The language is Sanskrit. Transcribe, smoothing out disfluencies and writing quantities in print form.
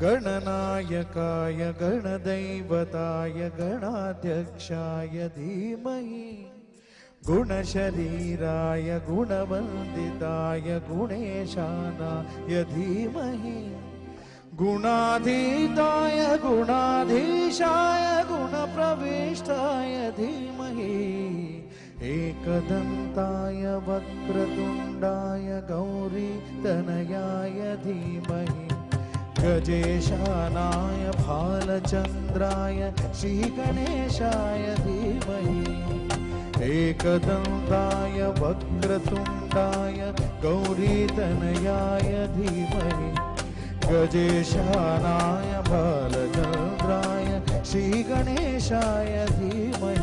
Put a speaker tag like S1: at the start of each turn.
S1: गणनायकाय गणदैवताय गणाध्यक्षाय धीमहि गुणशरीराय गुणवन्दिताय गुणेशानाय धीमहि गुणाधीताय गुणाधीशाय गुणप्रविष्टाय धीमहि एकदन्ताय वक्रतुण्डाय गौरीतनयाय धीमहि गजेशानाय भालचन्द्राय श्रीगणेशाय धीमहि एकदन्ताय वक्रतुण्डाय गौरीतनयाय धीमहि गजेशानाय भालचन्द्राय श्रीगणेशाय धीमहि